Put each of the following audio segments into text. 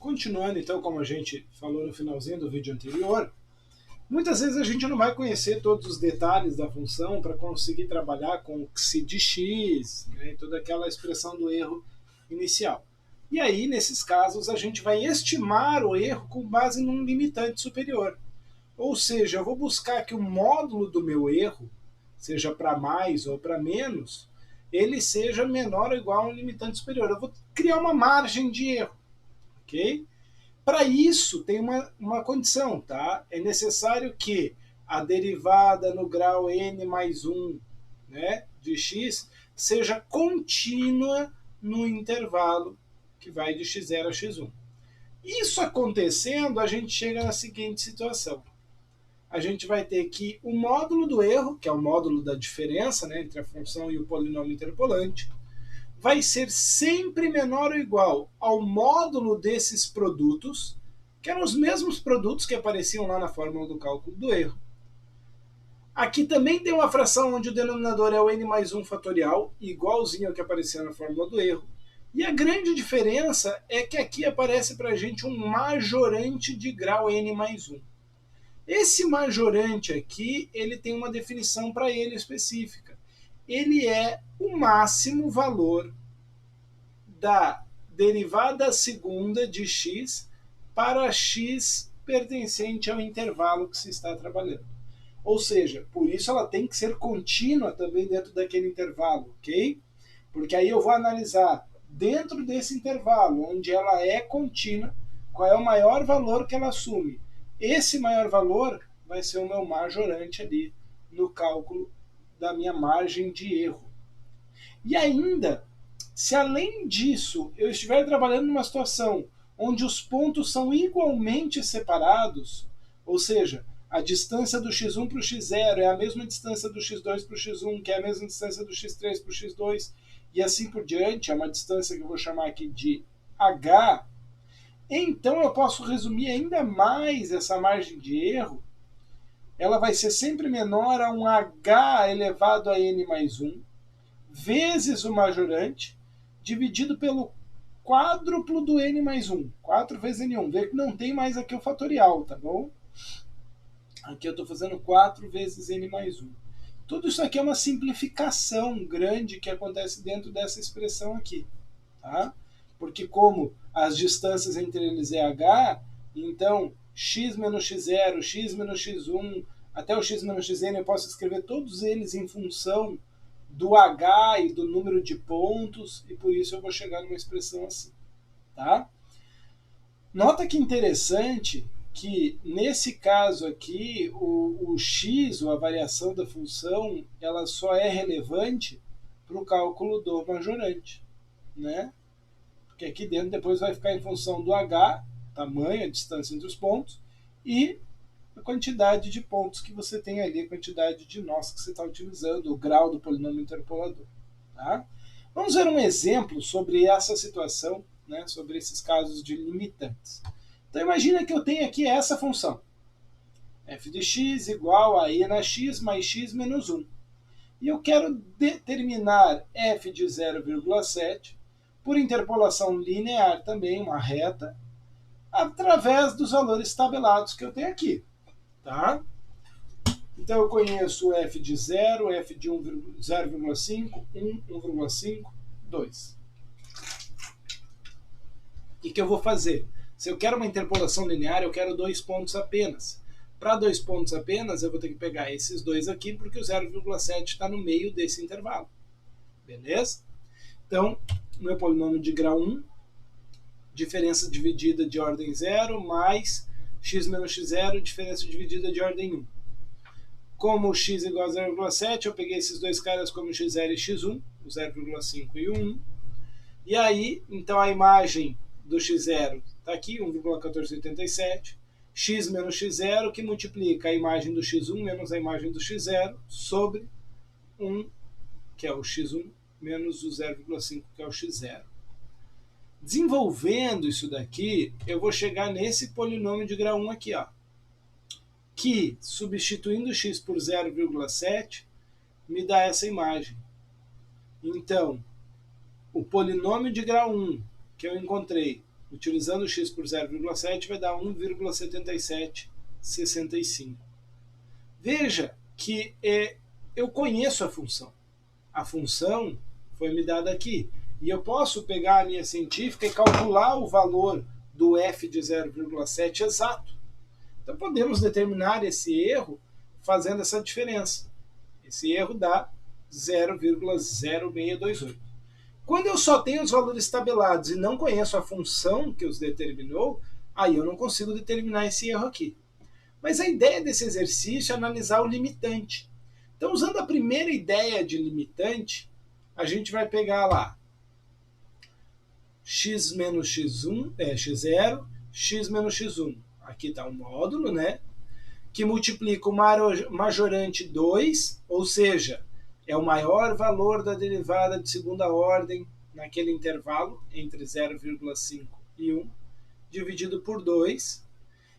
Continuando então, como a gente falou no finalzinho do vídeo anterior, muitas vezes a gente não vai conhecer todos os detalhes da função para conseguir trabalhar com o xi de x, né, toda aquela expressão do erro inicial. E aí, nesses casos, a gente vai estimar o erro com base num limitante superior. Ou seja, eu vou buscar que o módulo do meu erro, seja para mais ou para menos, ele seja menor ou igual a um limitante superior. Eu vou criar uma margem de erro, ok? Para isso, tem uma condição, tá? É necessário que a derivada no grau n mais 1, né, de x seja contínua no intervalo que vai de x0 a x1. Isso acontecendo, a gente chega na seguinte situação. A gente vai ter que o módulo do erro, que é o módulo da diferença, né, entre a função e o polinômio interpolante, vai ser sempre menor ou igual ao módulo desses produtos, que eram os mesmos produtos que apareciam lá na fórmula do cálculo do erro. Aqui também tem uma fração onde o denominador é o n mais 1 fatorial, igualzinho ao que aparecia na fórmula do erro. E a grande diferença é que aqui aparece para a gente um majorante de grau n mais 1. Esse majorante aqui, ele tem uma definição para ele específica. Ele é o máximo valor da derivada segunda de x para x pertencente ao intervalo que se está trabalhando. Ou seja, por isso ela tem que ser contínua também dentro daquele intervalo, ok? Porque aí eu vou analisar dentro desse intervalo, onde ela é contínua, qual é o maior valor que ela assume. Esse maior valor vai ser o meu majorante ali no cálculo da minha margem de erro. E ainda, se além disso eu estiver trabalhando numa situação onde os pontos são igualmente separados, ou seja, a distância do x1 para o x0 é a mesma distância do x2 para o x1, que é a mesma distância do x3 para o x2, e assim por diante, é uma distância que eu vou chamar aqui de h, então eu posso resumir ainda mais essa margem de erro. Ela vai ser sempre menor a um h elevado a n mais 1, vezes o majorante, dividido pelo quádruplo do n mais 1. 4 vezes n1. Vê que não tem mais aqui o fatorial, tá bom? Aqui eu estou fazendo 4 vezes n mais 1. Tudo isso aqui é uma simplificação grande que acontece dentro dessa expressão aqui. Tá? Porque como as distâncias entre eles é h, então x menos x0, x menos x1, até o x menos xn eu posso escrever todos eles em função do h e do número de pontos, e por isso eu vou chegar numa expressão assim. Tá? Nota que interessante que, nesse caso aqui, o x, ou a variação da função, ela só é relevante para o cálculo do majorante. Né? Porque aqui dentro depois vai ficar em função do h, tamanho, a distância entre os pontos, e a quantidade de pontos que você tem ali, a quantidade de nós que você está utilizando, o grau do polinômio interpolador. Tá? Vamos ver um exemplo sobre essa situação, né, sobre esses casos de limitantes. Então imagina que eu tenho aqui essa função, f de x igual a e na x mais x menos 1. E eu quero determinar f de 0,7 por interpolação linear também, uma reta, através dos valores tabelados que eu tenho aqui. Tá? Então eu conheço o f de 0, f de 0,5, 1, 1,5, 2. O que eu vou fazer? Se eu quero uma interpolação linear, eu quero 2 pontos apenas. Para 2 pontos apenas, eu vou ter que pegar esses dois aqui, porque o 0,7 está no meio desse intervalo. Beleza? Então, meu polinômio de grau 1, diferença dividida de ordem 0, mais x menos x0, diferença dividida de ordem 1. Como x igual a 0,7, eu peguei esses dois caras como x0 e x1, o 0,5 e o 1. E aí, então a imagem do x0 está aqui, 1,1487. X menos x0, que multiplica a imagem do x1 menos a imagem do x0, sobre 1, que é o x1, menos o 0,5, que é o x0. Desenvolvendo isso daqui, eu vou chegar nesse polinômio de grau 1 aqui, ó, que, substituindo x por 0,7, me dá essa imagem. Então, o polinômio de grau 1 que eu encontrei utilizando x por 0,7 vai dar 1,7765. Veja que eu conheço a função. A função foi me dada aqui. E eu posso pegar a linha científica e calcular o valor do f de 0,7 exato. Então podemos determinar esse erro fazendo essa diferença. Esse erro dá 0,0628. Quando eu só tenho os valores tabelados e não conheço a função que os determinou, aí eu não consigo determinar esse erro aqui. Mas a ideia desse exercício é analisar o limitante. Então, usando a primeira ideia de limitante, a gente vai pegar lá x menos x1, x0, x menos x1. Aqui está o módulo, né? Que multiplica o majorante 2, ou seja, é o maior valor da derivada de segunda ordem naquele intervalo entre 0,5 e 1, dividido por 2.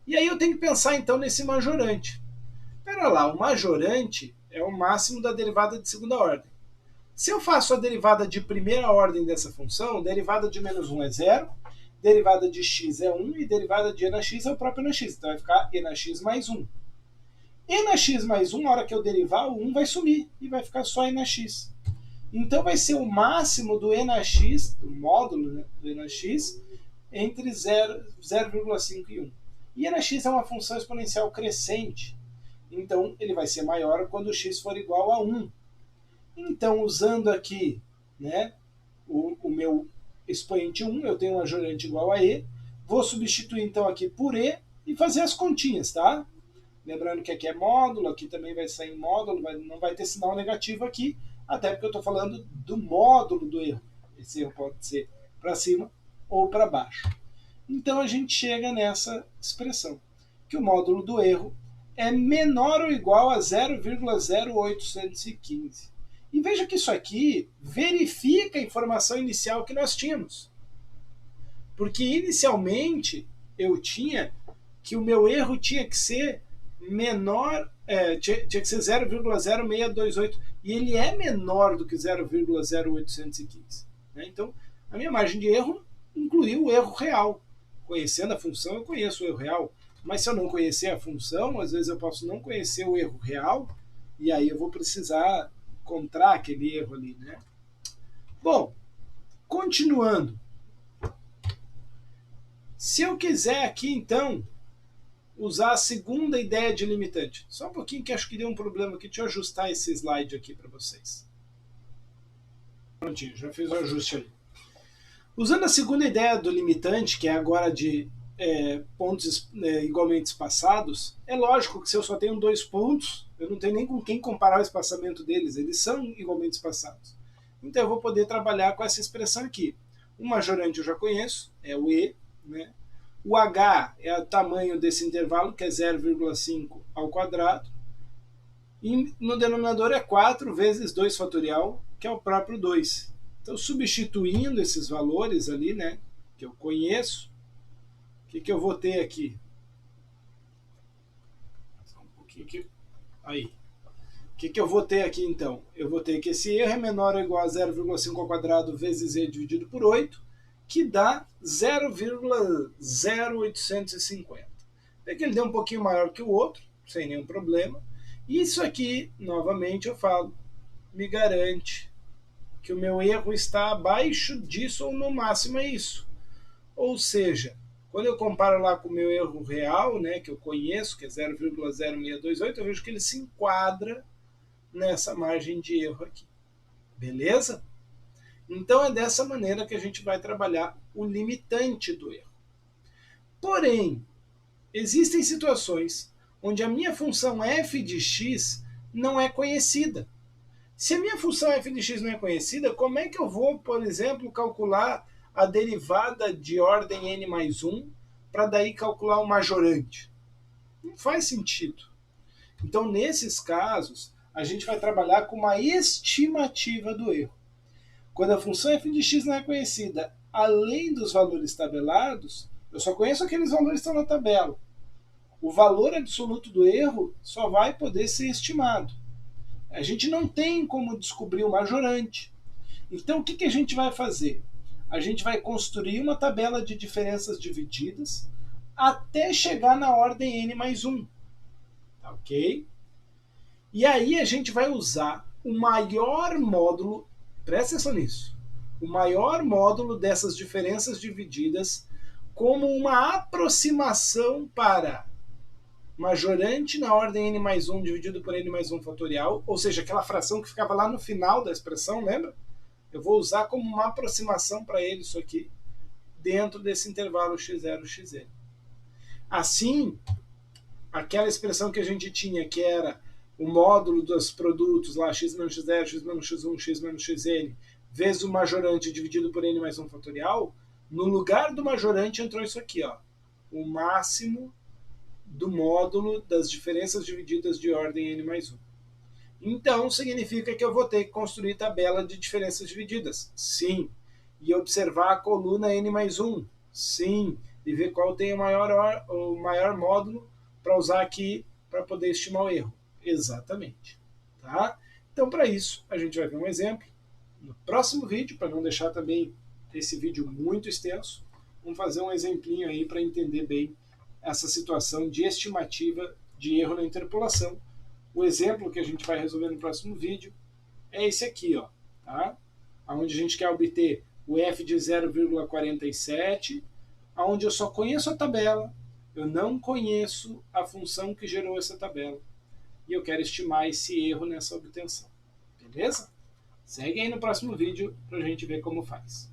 E aí eu tenho que pensar então nesse majorante. Espera lá, o majorante é o máximo da derivada de segunda ordem. Se eu faço a derivada de primeira ordem dessa função, derivada de menos 1 é 0, derivada de x é 1 e derivada de e na x é o próprio e na x. Então vai ficar e na x mais 1. E na x mais 1, na hora que eu derivar, o 1 vai sumir e vai ficar só e na x. Então vai ser o máximo do e na x, do módulo, né, do e na x, entre 0,5 e 1. E e na x é uma função exponencial crescente. Então ele vai ser maior quando o x for igual a 1. Então, usando aqui, né, o meu expoente 1, eu tenho um majorante igual a e, vou substituir então aqui por e e fazer as continhas, tá? Lembrando que aqui é módulo, aqui também vai sair módulo, não vai ter sinal negativo aqui, até porque eu estou falando do módulo do erro. Esse erro pode ser para cima ou para baixo. Então a gente chega nessa expressão, que o módulo do erro é menor ou igual a 0,0815. E veja que isso aqui verifica a informação inicial que nós tínhamos. Porque inicialmente eu tinha que o meu erro tinha que ser menor, tinha que ser 0,0628. E ele é menor do que 0,0815. Né? Então, a minha margem de erro incluiu o erro real. Conhecendo a função, eu conheço o erro real. Mas se eu não conhecer a função, às vezes eu posso não conhecer o erro real, e aí eu vou precisar encontrar aquele erro ali, né? Bom, continuando. Se eu quiser aqui, então, usar a segunda ideia de limitante. Só um pouquinho que acho que deu um problema aqui. Deixa eu ajustar esse slide aqui para vocês. Prontinho, já fiz o ajuste ali. Usando a segunda ideia do limitante, que é agora de pontos igualmente espaçados, é lógico que se eu só tenho 2 pontos, eu não tenho nem com quem comparar o espaçamento deles, eles são igualmente espaçados. Então eu vou poder trabalhar com essa expressão aqui. O majorante eu já conheço, é o e, né? O h é o tamanho desse intervalo, que é 0,5 ao quadrado, e no denominador é 4 vezes 2 fatorial, que é o próprio 2. Então, substituindo esses valores ali, né, que eu conheço, o que eu vou ter aqui? Só um pouquinho aqui. Aí. O que eu vou ter aqui, então? Eu vou ter que esse erro é menor ou igual a 0,5 ao quadrado vezes e dividido por 8, que dá 0,0850. É que ele deu um pouquinho maior que o outro, sem nenhum problema. Isso aqui, novamente, eu falo, me garante que o meu erro está abaixo disso ou no máximo é isso. Ou seja, quando eu comparo lá com o meu erro real, né, que eu conheço, que é 0,0628, eu vejo que ele se enquadra nessa margem de erro aqui. Beleza? Então é dessa maneira que a gente vai trabalhar o limitante do erro. Porém, existem situações onde a minha função f de x não é conhecida. Se a minha função f de x não é conhecida, como é que eu vou, por exemplo, calcular a derivada de ordem n mais 1 para daí calcular o majorante? Não faz sentido. Então, nesses casos, a gente vai trabalhar com uma estimativa do erro. Quando a função f de x não é conhecida, além dos valores tabelados, eu só conheço aqueles valores que estão na tabela. O valor absoluto do erro só vai poder ser estimado. A gente não tem como descobrir o majorante. Então, o que a gente vai fazer? a gente vai construir uma tabela de diferenças divididas até chegar na ordem n mais 1. Tá, ok? E aí a gente vai usar o maior módulo, presta atenção nisso, o maior módulo dessas diferenças divididas como uma aproximação para majorante na ordem n mais 1 dividido por n mais 1 fatorial, ou seja, aquela fração que ficava lá no final da expressão, lembra? Eu vou usar como uma aproximação para ele isso aqui, dentro desse intervalo x0, xn. Assim, aquela expressão que a gente tinha, que era o módulo dos produtos lá, x menos x0, x menos x1, x menos xn, vezes o majorante dividido por n mais 1 fatorial, no lugar do majorante entrou isso aqui, ó, o máximo do módulo das diferenças divididas de ordem n mais 1. Então, significa que eu vou ter que construir tabela de diferenças divididas? Sim. E observar a coluna n mais 1? Sim. E ver qual tem o maior módulo para usar aqui para poder estimar o erro? Exatamente. Tá? Então, para isso, a gente vai ver um exemplo no próximo vídeo, para não deixar também esse vídeo muito extenso. Vamos fazer um exemplinho aí para entender bem essa situação de estimativa de erro na interpolação. O exemplo que a gente vai resolver no próximo vídeo é esse aqui, ó, tá? Onde a gente quer obter o f de 0,47, onde eu só conheço a tabela, eu não conheço a função que gerou essa tabela. E eu quero estimar esse erro nessa obtenção. Beleza? Segue aí no próximo vídeo para a gente ver como faz.